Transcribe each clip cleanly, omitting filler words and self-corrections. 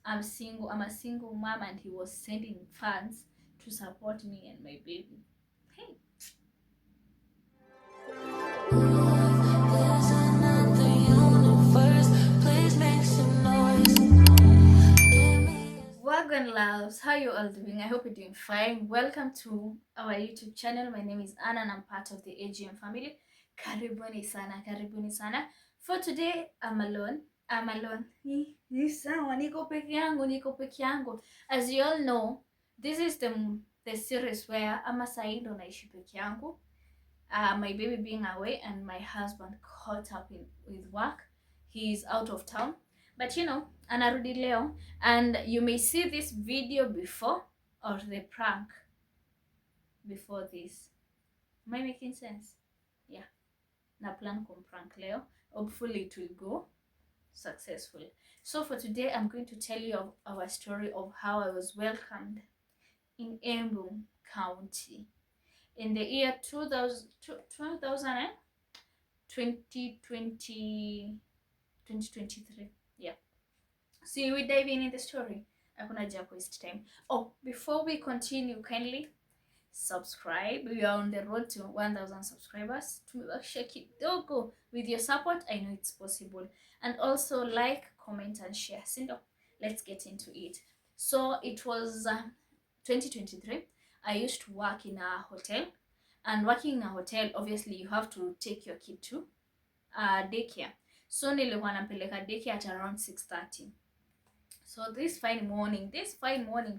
I'm single. I'm a single mom, and he was sending funds to support me and my baby. Hey. There's another universe. Please make some noise. Wagon loves, how you all doing? I hope you're doing fine. Welcome to our YouTube channel. My name is Anna and I'm part of the AGM family. Karibuni sana, karibuni sana. For today, I'm alone. Ni sawa, niko peke yangu. As you all know, this is the series where ama sahi ndo naishi peke yangu. My baby being away and my husband caught up with work. He's out of town. But you know, anarudi leo, and you may see this video before or the prank before this. Am I making sense? Yeah. Na plan prank leo. Hopefully it will go successfully. So for today, I'm going to tell you of our story of how I was welcomed in Embu County in the year 2023. Yeah. So we dive in the story. Hakuna ja waste time. Oh, before we continue, kindly subscribe. We are on the road to 1,000 subscribers. Tumebakisha kidogo. With your support, I know it's possible. And also like, comment, and share. Sindo, let's get into it. So it was 2023. I used to work in a hotel. And working in a hotel, obviously, you have to take your kid to daycare. So nilikuwa nampeleka daycare at around 6:30. So this fine morning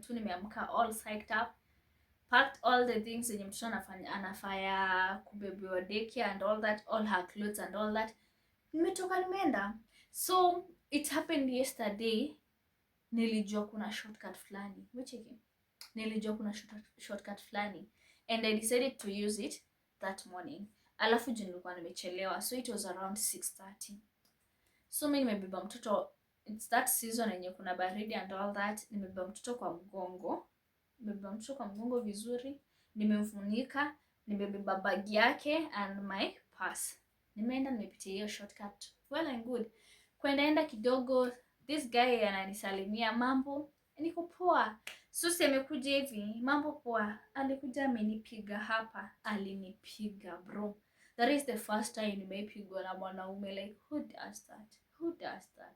tu nimeamka all psyched up, packed all the things zenye mtoto anafanya kubebiwa daycare and all that, all her clothes and all that. Nimetoka nimeenda. So it happened yesterday, nilijua kuna shortcut flani. Nilijua kuna shortcut flani and I decided to use it that morning. Alafu juu nilikuwa nimechelewa, so it was around 6:30. So mimi nimebeba mtoto, it's that season yenye kuna baridi and all that. Nimebeba mtoto kwa mgongo vizuri, nimemfunika, nimebeba bag yake and my purse. Nimeenda nimepitia hiyo shortcut well and good. Kwendaenda kidogo, this guy ananisalimia, mambo, niko poa. Susi amekuja hivi, mambo poa. Alikuja amenipiga hapa, alinipiga bro. That is the first time nimepigwa na mwanaume. Like, who does that?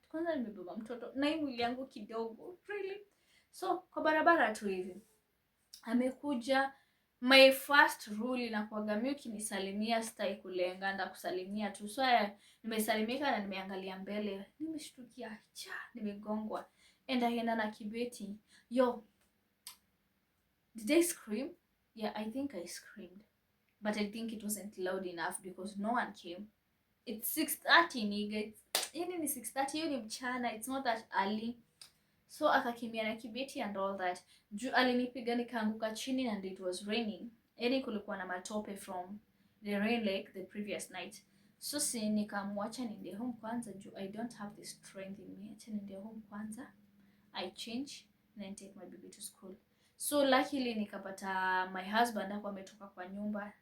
Kwanza nimebeba mtoto na hii mwili yangu kidogo, really. So kwa barabara tu hivi amekuja. My first rule inakuwaga mimi ukinisalimia stai kulenga, nda kusalimia tu. So nimesalimika na nimeangalia mbele, nimeshtukia nimegongwa. And aenda na kibeti. Yo, did I scream? Yeah, I think I screamed. But I think it wasn't loud enough because no one came. It's 6:30 nigga. Yani ni 6:30, hiyo ni mchana, it's not that early. So akakimbia na kibeti and all that. Juu alinipiga nikaanguka chini and it was raining. Yani kulikuwa na matope from the rain like the previous night. So si nikamwacha niende home kwanza juu I don't have the strength in me. Acha niende home kwanza, I change and then take my baby to school. So luckily nikapata my husband hapo ametoka kwa nyumba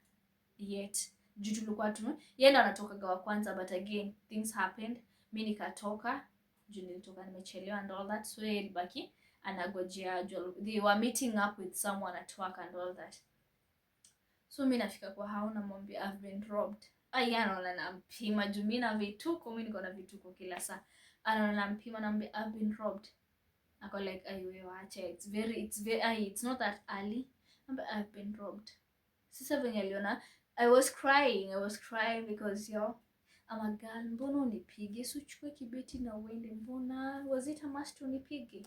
yet. Juu tulikuwa tu yeye ndo anatoka gawa kwanza, but again things happened. Mimi nikatoka juu nilitoka nimechelewa and all that. So yeye alibaki anagojea, they were meeting up with someone at work and all that. So mimi nafika kwa hao na mwambia I've been robbed. Anaona nampima juu mimi na vituko, mimi niko na vituko kila saa. Anaona nampima, naambia I've been robbed. Ako like wewe waacha, it's not that early. I've been robbed. Sasa venye aliona I was crying because I'm a girl, mbona unipige? So chukue kibeti na uende, mbona was it a must unipige?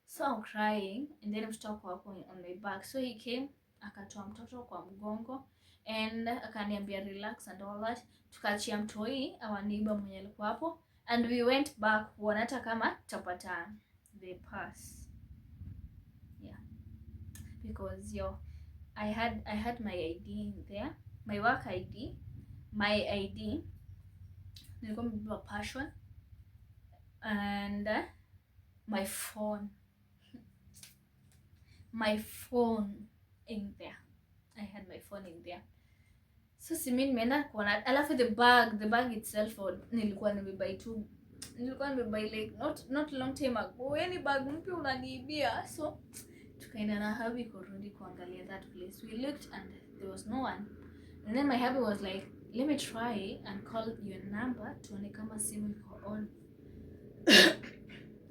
So I'm crying and then mtoto wako on my back. So he came, akatoa mtoto kwa mgongo and akaniambia relax and all that. Tukachia mtoi awaniba mwenye alikuwa hapo and we went back kuona hata kama tutapata the pass. Yeah. Because I had my ID in there, my work ID, my ID, nilikuwa nimebeba passion and my phone in there. I had my phone in there. So si mimi nimeenda kuona, alafu the bag itself nilikuwa nimebuy tu nilikuwa nimebuy like not long time ago, yani bag mpya unaniibia. So tukaenda na hubby kurudi kuangalia that place. We looked and there was no one, and then my hubby was like, let me try and call your number tuone kama simu iko on.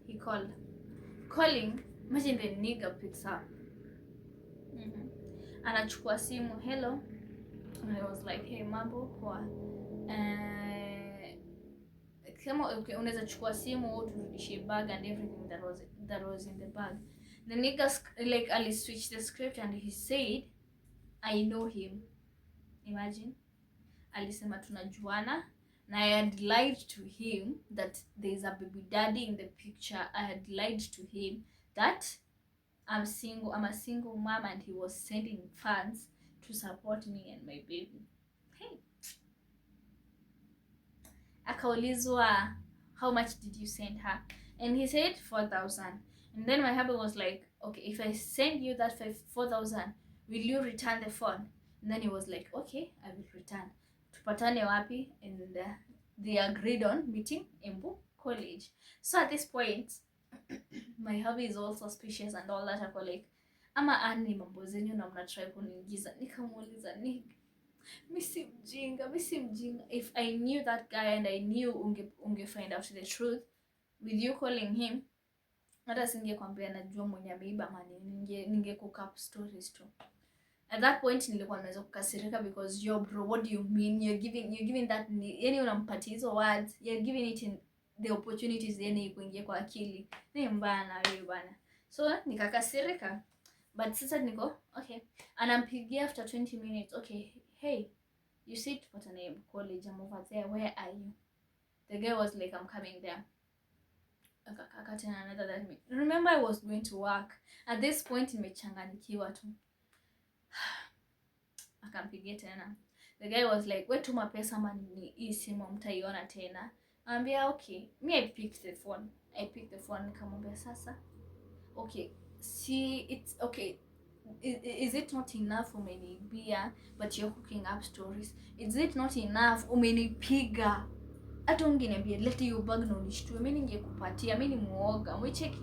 He called. Calling, imagine the nigga picks up. Anachukua simu, hello. And I was like, hey, mambo kwa kama okay, unaweza chukua simu turudishie bag and everything that was in the bag. The nigga like Ali switched the script and he said, I know him. Imagine, alisema tunajuana, and I had lied to him that there's a baby daddy in the picture. I had lied to him that I'm a single mom, and he was sending funds to support me and my baby. Hey. Akaulizwa, how much did you send her? And he said 4,000. And then my hubby was like, okay, if I send you that 4,000, will you return the phone? And then he was like, okay, I will return. Tupatane wapi? And they agreed on meeting Embu College. So at this point, my hubby is all suspicious and all that. Ako like, ama ani mambo zenyu na mnatry kuniingiza. Nikamuuliza, misi mjinga. If I knew that guy and I knew unge find out the truth with you calling him, hata singekwambia najua mwenye ameiba mani, ninge cook up stories too. At that point nilikuwa naweza kukasirika because yo bro, what do you mean you're giving that, yani unampatia hizo words, you're giving it in the opportunities yani kuingia kwa akili. Ni mbaya na wewe bana. So nikakasirika, but sasa niko okay, anampigia after 20 minutes. Okay, hey, you said tupatane college, I'm over there, where are you? The guy was like, I'm coming there. Akatena another that remember I was going to work at this point, nimechanganikiwa tu. Akampigia tena. The guy was like, we tuma pesa mani hii simu mtaiona tena. Ambia okay, me I picked the phone nikamwambia sasa okay, see it's okay, is it not enough umenibia but you're cooking up stories? Is it not enough umenipiga? Hata ungeniambia leta hiyo bag na unishtue, mimi ningekupatia, mimi ni muoga, umecheki.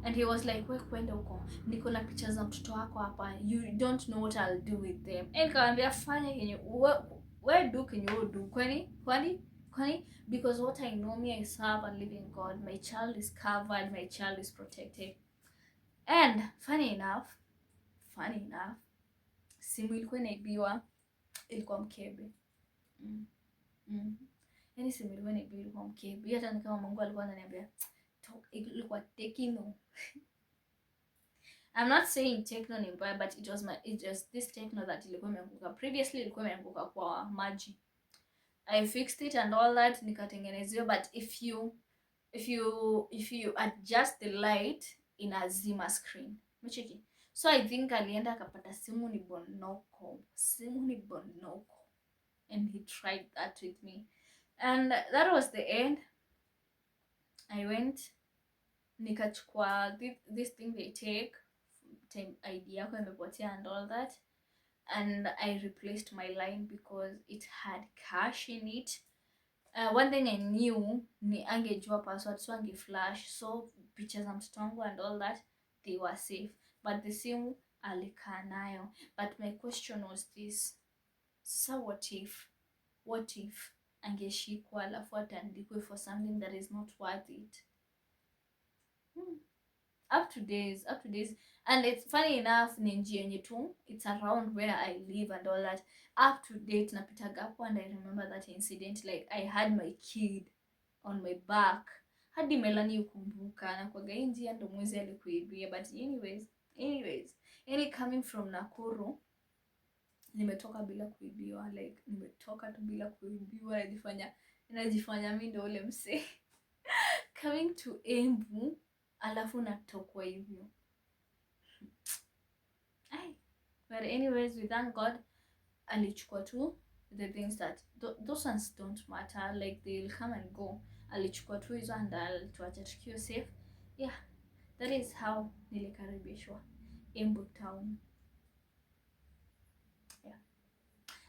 And he was like, we kwenda huko, niko na picha za mtoto wako hapa, you don't know what I'll do with them. And kaambia fanya kenye we do kenye we do, kwani because what I know, me I serve a living God, my child is covered, my child is protected. And funny enough simu ilikuwa inaibiwa, ilikuwa mkebe. Yani simu ilikuwa inaibiwa, ilikuwa mkebe. Hata kama Mungu alikuwa ananiambia ilikuwa Tecno. I'm not saying Tecno ni mbaya, but it was this Tecno that ilikuwa imeanguka. Previously ilikuwa imeanguka kwa maji. I fixed it and all that, nikatengenezewa, but if you adjust the light inazima screen. Mcheki. So I think alienda akapata simu ni bonoko. And he tried that with me. And that was the end. I went, nikachukua this thing they take, ID yako imepotea and all that. And I replaced my line because it had cash in it. One thing I knew ni angejua password, so angeflash, so pictures za mtoto wangu and all that, they were safe. But the simu alikaa nayo. But my question was this, so what if angeshikwa alafu atandikwe for something that is not worth it? Up to days. And it's funny enough, ni njia yenye tu, it's around where I live and all that. Up to date napitaga hapo, and I remember that incident, like I had my kid on my back. Hadi Melanie ukumbuka na kwa gainji ndo mwezi alikuibia. But anyways, any coming from Nakuru, nimetoka bila kuibiwa, like nimetoka tu bila kuibiwa, najifanya mimi ndo ule mse. Coming to Embu alafu natokwa hivyo. But anyways, we thank God alichukua tu the things that those ones don't matter, like they'll come and go. Alichukua tu hizo and alituacha tukiwa safe. Yeah, that is how nilikaribishwa Embu town. Yeah,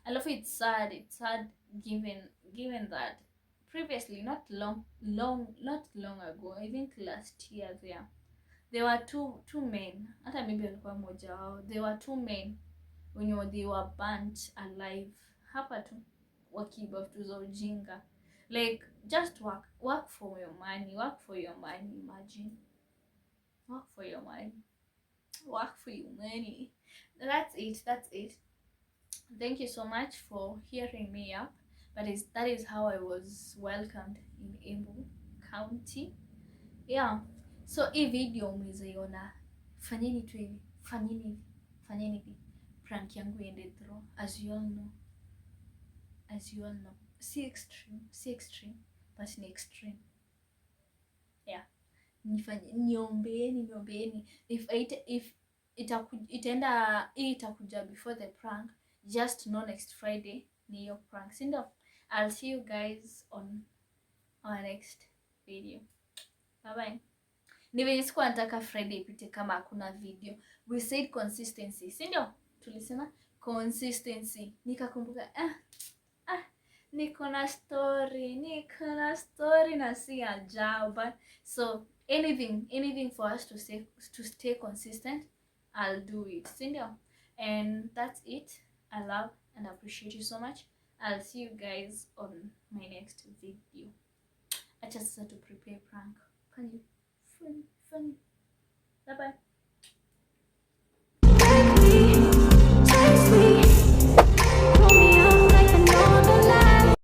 alafu it's sad given that previously, not long ago, I think last year there were two men, hata maybe alikuwa mmoja wao, there were two men wenye they were burnt alive hapa tu wakiiba vitu za ujinga. Like, just work for your money, imagine, work for your money. That's it. Thank you so much for hearing me up. That is how I was welcomed in Embu County. Yeah, so hii video umezaiona, fanyeni tu hivi, fanyeni hivi, prank yangu iende through. As you all know, si extreme but ni extreme. Yeah, niombeeni if itaenda, hii itakuja before the prank, just know next Friday ni hiyo prank, si ndio? I'll see you guys on our next video. Bye bye. Ni venye sikuwa nataka Friday ipite kama hakuna video. We said consistency, si ndio? Tulisema consistency. Nikakumbuka niko na story na si ajabu. So anything for us to stay consistent, I'll do it, si ndio? And that's it. I love and appreciate you so much. I'll see you guys on my next video. Acha sasa to prepare prank. Funny. Bye bye.